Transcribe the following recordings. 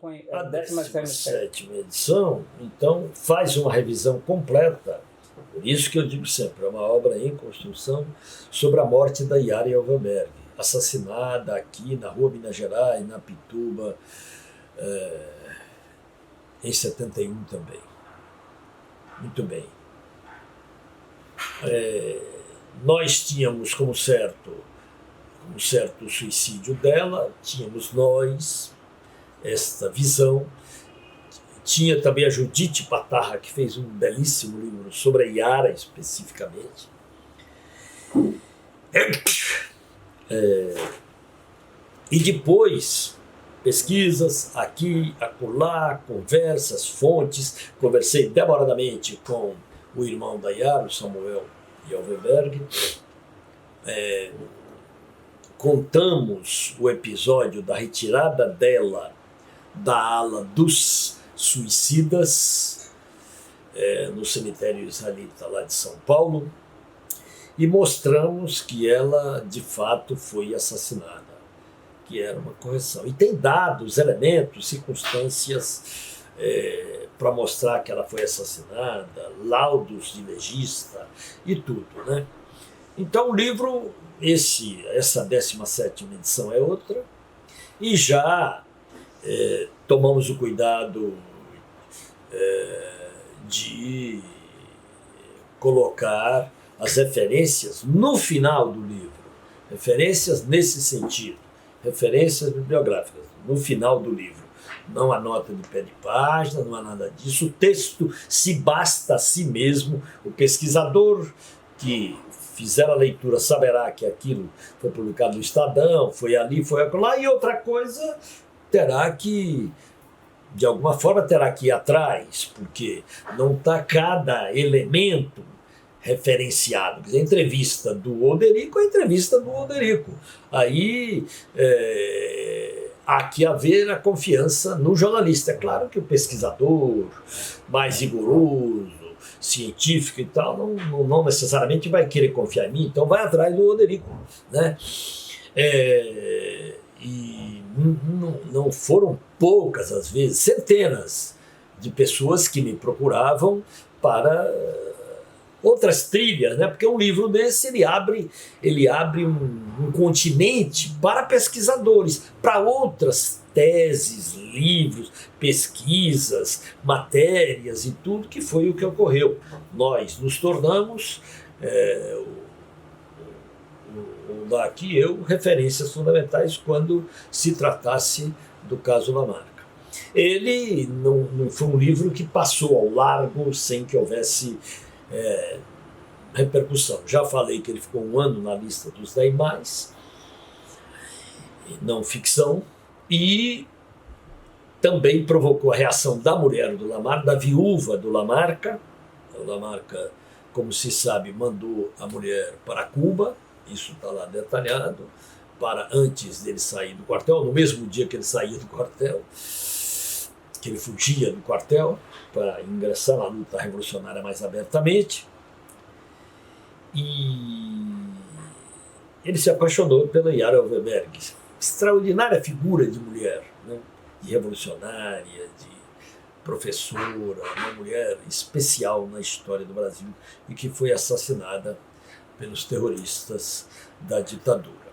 A a 17ª edição, então, faz uma revisão completa, por isso que eu digo sempre, é uma obra em construção, sobre a morte da Yara Elvenberg, assassinada aqui na Rua Minas Gerais, na Pituba, em 71 também. Muito bem. Nós tínhamos como certo o suicídio dela, tínhamos nós esta visão. Tinha também a Judite Patarra, que fez um belíssimo livro sobre a Yara especificamente. E depois, pesquisas aqui, acolá, conversas, fontes. Conversei demoradamente com o irmão da Yara, o Samuel Elvenberg. Contamos o episódio da retirada dela da ala dos suicidas no cemitério israelita lá de São Paulo e mostramos que ela de fato foi assassinada, que era uma correção. E tem dados, elementos, circunstâncias para mostrar que ela foi assassinada, laudos de legista e tudo, né? Então o livro, essa 17ª edição é outra, e já tomamos o cuidado de colocar as referências no final do livro, referências nesse sentido, referências bibliográficas no final do livro. Não há nota de pé de página, não há nada disso. O texto se basta a si mesmo. O pesquisador que fizer a leitura saberá que aquilo foi publicado no Estadão, foi ali, foi acolá, e outra coisa terá que, de alguma forma, terá que ir atrás, porque não está cada elemento referenciado. Quer dizer, a entrevista do Oderico é a entrevista do Oderico. Aí há que haver a confiança no jornalista. É claro que o pesquisador mais rigoroso, científico e tal, não necessariamente vai querer confiar em mim, então vai atrás do Oderico, né? E não foram poucas as vezes, centenas de pessoas que me procuravam para outras trilhas, né? Porque um livro desse ele abre um continente para pesquisadores, para outras teses, livros, pesquisas, matérias e tudo, que foi o que ocorreu. Nós nos tornamos, daqui eu, referências fundamentais quando se tratasse do caso Lamarca. Ele não foi um livro que passou ao largo sem que houvesse repercussão. Já falei que ele ficou 1 ano na lista dos 10 mais, não ficção, e também provocou a reação da mulher do Lamarca, da viúva do Lamarca. O Lamarca, como se sabe, mandou a mulher para Cuba, isso está lá detalhado, para antes dele sair do quartel, no mesmo dia que ele saía do quartel, que ele fugia do quartel para ingressar na luta revolucionária mais abertamente. E ele se apaixonou pela Yara Elvenberg, extraordinária figura de mulher, né? De revolucionária, de professora, uma mulher especial na história do Brasil e que foi assassinada pelos terroristas da ditadura.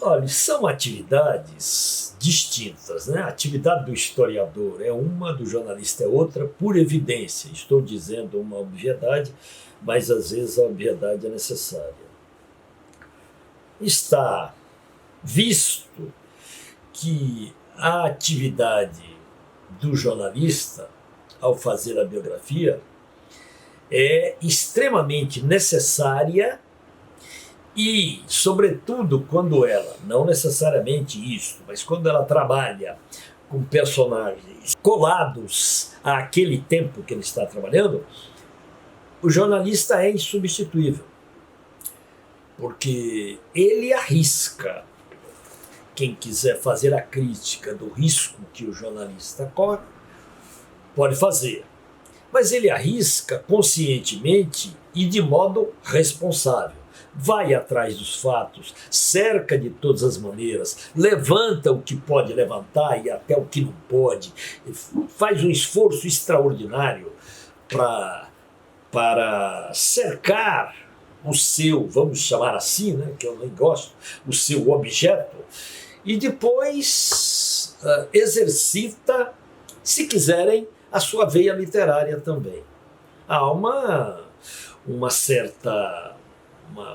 Olha, são atividades distintas, né? A atividade do historiador é uma, do jornalista é outra, por evidência. Estou dizendo uma obviedade, mas às vezes a obviedade é necessária. Está visto que a atividade do jornalista, ao fazer a biografia, é extremamente necessária e, sobretudo, quando ela, não necessariamente isso, mas quando ela trabalha com personagens colados àquele tempo que ele está trabalhando, o jornalista é insubstituível, porque ele arrisca. Quem quiser fazer a crítica do risco que o jornalista corre, pode fazer. Mas ele arrisca conscientemente e de modo responsável. vai atrás dos fatos, cerca de todas as maneiras, levanta o que pode levantar e até o que não pode, faz um esforço extraordinário para cercar o seu, vamos chamar assim, né, que eu nem gosto, o seu objeto, e depois exercita, se quiserem, a sua veia literária também. Há uma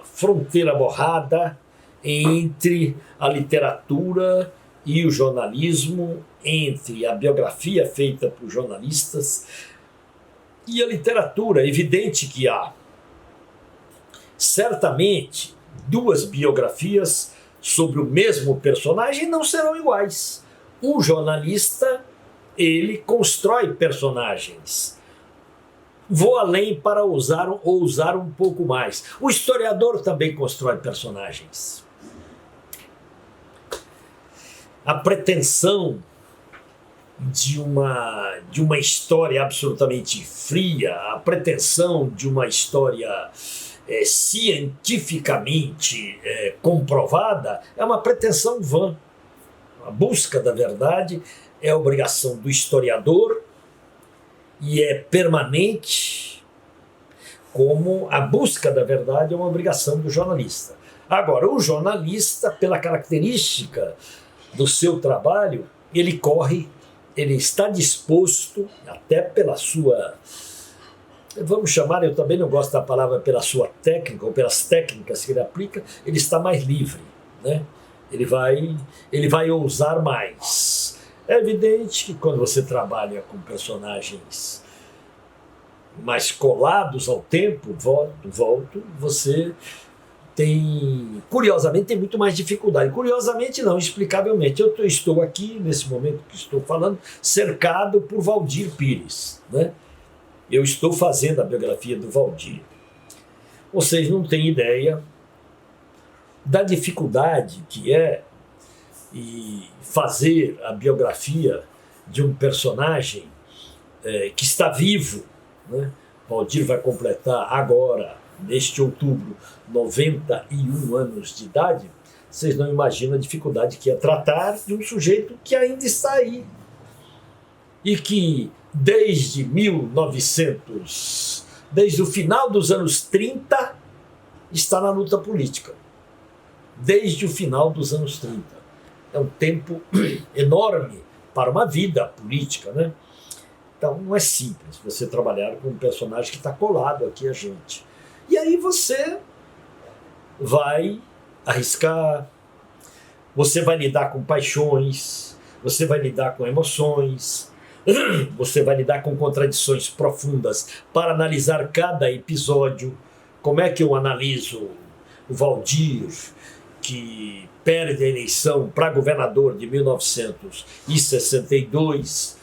fronteira borrada entre a literatura e o jornalismo, entre a biografia feita por jornalistas e a literatura. É evidente que há, certamente, duas biografias sobre o mesmo personagem não serão iguais. O jornalista, ele constrói personagens. Vou além para ousar um pouco mais. O historiador também constrói personagens. A pretensão de uma história absolutamente fria, a pretensão de uma história cientificamente comprovada, é uma pretensão vã. A busca da verdade é a obrigação do historiador e é permanente, como a busca da verdade é uma obrigação do jornalista. Agora, o jornalista, pela característica do seu trabalho, ele está disposto, até pela sua, vamos chamar, eu também não gosto da palavra pela sua técnica, ou pelas técnicas que ele aplica, ele está mais livre, né? Ele vai ousar mais. É evidente que quando você trabalha com personagens mais colados ao tempo, você curiosamente, tem muito mais dificuldade. Curiosamente não, explicavelmente. Eu estou aqui, nesse momento que estou falando, cercado por Waldir Pires, né? Eu estou fazendo a biografia do Waldir. Vocês não têm ideia da dificuldade que é fazer a biografia de um personagem que está vivo, né? Waldir vai completar agora, neste outubro, 91 anos de idade. Vocês não imaginam a dificuldade que é tratar de um sujeito que ainda está aí e que desde o final dos anos 30 está na luta política. Desde o final dos anos 30. É um tempo enorme para uma vida política, né? Então não é simples você trabalhar com um personagem que está colado aqui a gente. E aí você vai arriscar, você vai lidar com paixões, você vai lidar com emoções, você vai lidar com contradições profundas para analisar cada episódio. Como é que eu analiso o Waldir, que perde a eleição para governador de 1962,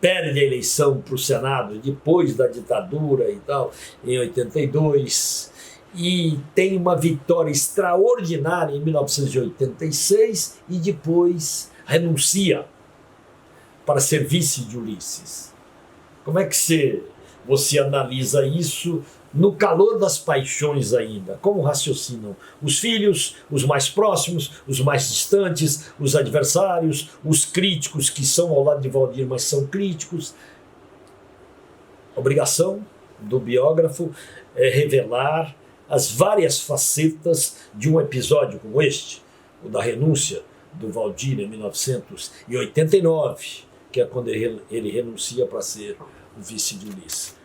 perde a eleição para o Senado depois da ditadura e tal, em 82, e tem uma vitória extraordinária em 1986 e depois renuncia para ser vice de Ulisses. Como é que você analisa isso no calor das paixões ainda? Como raciocinam os filhos, os mais próximos, os mais distantes, os adversários, os críticos que são ao lado de Waldir, mas são críticos? A obrigação do biógrafo é revelar as várias facetas de um episódio como este, o da renúncia do Waldir em 1989, que é quando ele renuncia para ser o vice de Ulisses.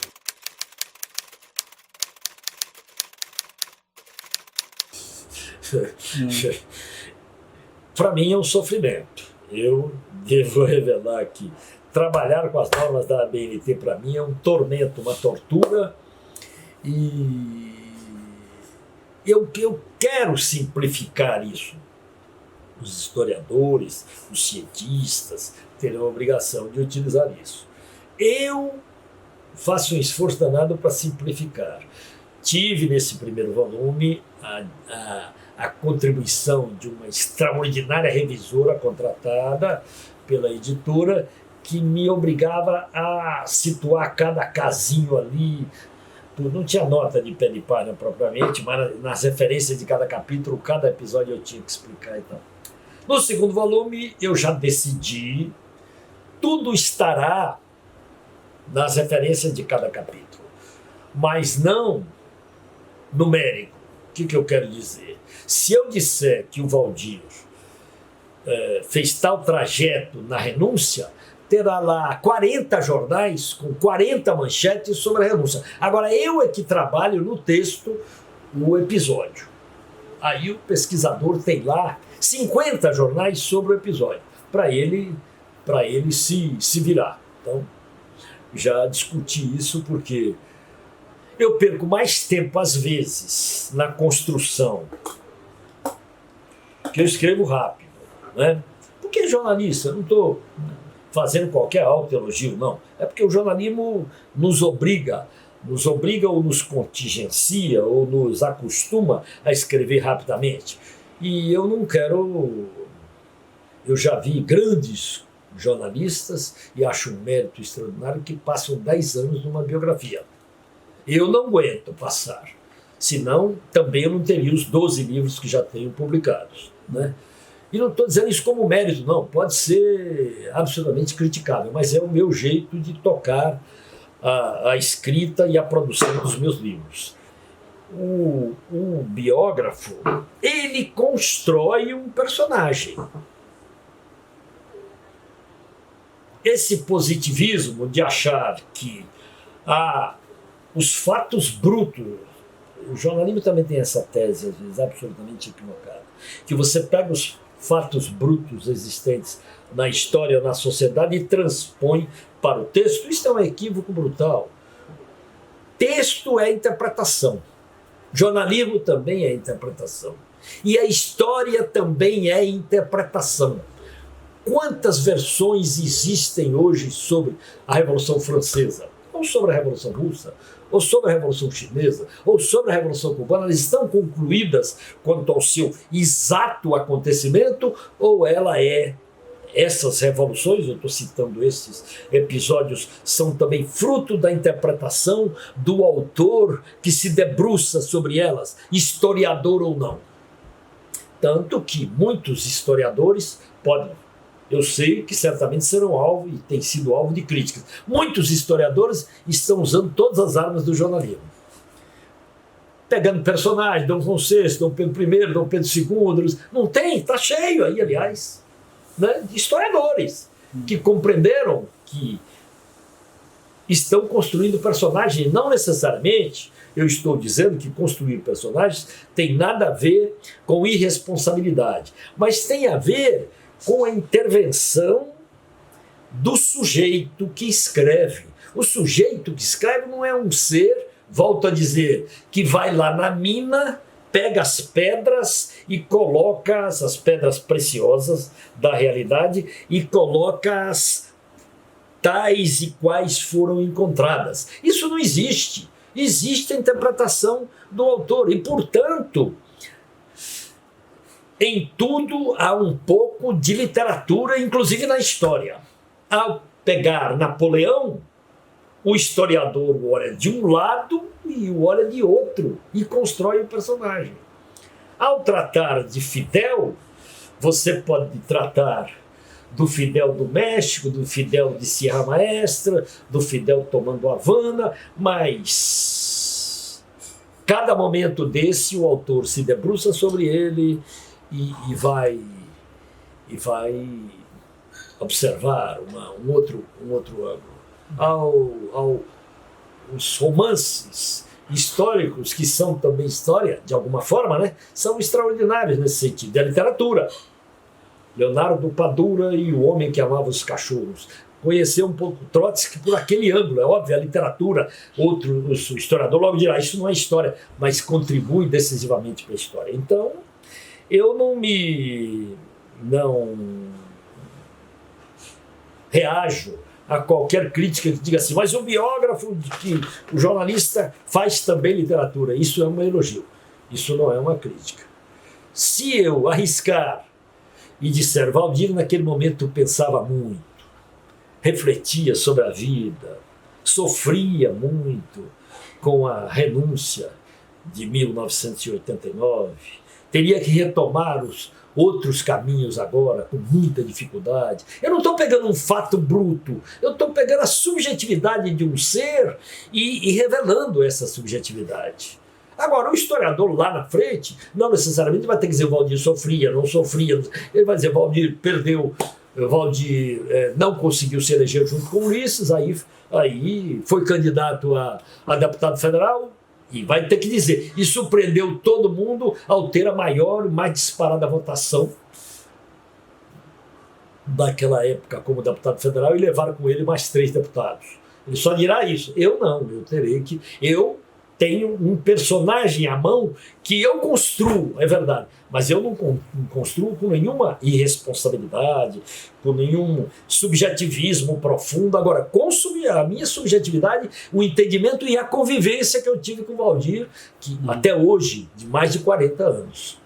Para mim é um sofrimento. Eu devo revelar que trabalhar com as normas da ABNT para mim é um tormento, uma tortura, e eu quero simplificar isso. Os historiadores, os cientistas terão a obrigação de utilizar isso. Eu faço um esforço danado para simplificar. Tive nesse primeiro volume a contribuição de uma extraordinária revisora contratada pela editora, que me obrigava a situar cada casinho ali não tinha nota de pé de página propriamente, mas nas referências de cada capítulo, cada episódio eu tinha que explicar e tal. No segundo volume, eu já decidi, tudo estará nas referências de cada capítulo, mas não numérico. O que eu quero dizer? Se eu disser que o Valdir fez tal trajeto na renúncia, terá lá 40 jornais com 40 manchetes sobre a renúncia. Agora, eu é que trabalho no texto o episódio. Aí o pesquisador tem lá 50 jornais sobre o episódio, para ele se virar. Então, já discuti isso porque eu perco mais tempo, às vezes, na construção, que eu escrevo rápido, né? Porque jornalista, eu não estou fazendo qualquer autoelogio, não. É porque o jornalismo nos obriga ou nos contingencia ou nos acostuma a escrever rapidamente. E eu não quero... Eu já vi grandes jornalistas, e acho um mérito extraordinário, que passam 10 anos numa biografia. Eu não aguento passar, senão também eu não teria os 12 livros que já tenho publicados, né? E não estou dizendo isso como mérito, não, pode ser absolutamente criticável, mas é o meu jeito de tocar a escrita e a produção dos meus livros. O biógrafo, ele constrói um personagem. Esse positivismo de achar que os fatos brutos, o jornalismo também tem essa tese, às vezes, absolutamente equivocada, que você pega os fatos brutos existentes na história ou na sociedade e transpõe para o texto. Isso é um equívoco brutal. Texto é interpretação. Jornalismo também é interpretação. E a história também é interpretação. Quantas versões existem hoje sobre a Revolução Francesa? Ou sobre a Revolução Russa? Ou sobre a Revolução Chinesa? Ou sobre a Revolução Cubana? Elas estão concluídas quanto ao seu exato acontecimento? Ou essas revoluções, eu estou citando esses episódios, são também fruto da interpretação do autor que se debruça sobre elas, historiador ou não? Tanto que muitos historiadores podem... Eu sei que certamente serão alvo e têm sido alvo de críticas. Muitos historiadores estão usando todas as armas do jornalismo. Pegando personagens, Dom João VI, Dom Pedro I, Dom Pedro II. Não tem, está cheio aí, aliás, né, de historiadores que compreenderam que estão construindo personagens. Não necessariamente eu estou dizendo que construir personagens tem nada a ver com irresponsabilidade, mas tem a ver com a intervenção do sujeito que escreve. O sujeito que escreve não é um ser, volto a dizer, que vai lá na mina, pega as pedras e coloca as pedras preciosas da realidade e coloca as tais e quais foram encontradas. Isso não existe. Existe a interpretação do autor e, portanto, em tudo há um pouco de literatura, inclusive na história. Ao pegar Napoleão, o historiador olha de um lado e o olha de outro e constrói o personagem. Ao tratar de Fidel, você pode tratar do Fidel do México, do Fidel de Sierra Maestra, do Fidel tomando Havana, mas cada momento desse o autor se debruça sobre ele e vai observar um outro ângulo. Os romances históricos, que são também história, de alguma forma, né, são extraordinários nesse sentido. É a literatura. Leonardo Padura e O Homem que Amava os Cachorros. Conheceu um pouco Trotsky por aquele ângulo. É óbvio, a literatura, o historiador logo dirá, isso não é história, mas contribui decisivamente para a história. Então, eu não reajo a qualquer crítica que diga assim, mas o biógrafo, que o jornalista faz também literatura. Isso é um elogio, isso não é uma crítica. Se eu arriscar e disser, Valdir naquele momento pensava muito, refletia sobre a vida, sofria muito com a renúncia de 1989, teria que retomar os outros caminhos agora com muita dificuldade. Eu não estou pegando um fato bruto, eu estou pegando a subjetividade de um ser e revelando essa subjetividade. Agora, o historiador lá na frente não necessariamente vai ter que dizer Valdir sofria, não sofria. Ele vai dizer Valdir perdeu, Valdir não conseguiu se eleger junto com Ulisses, aí foi candidato a deputado federal e vai ter que dizer. E surpreendeu todo mundo ao ter a maior e mais disparada votação daquela época como deputado federal e levaram com ele mais 3 deputados. Ele só dirá isso. Eu não, eu terei que... Eu tenho um personagem à mão que eu construo, é verdade, mas eu não construo com nenhuma irresponsabilidade, com nenhum subjetivismo profundo. Agora, com a minha subjetividade, o entendimento e a convivência que eu tive com o Valdir, que até hoje, de mais de 40 anos.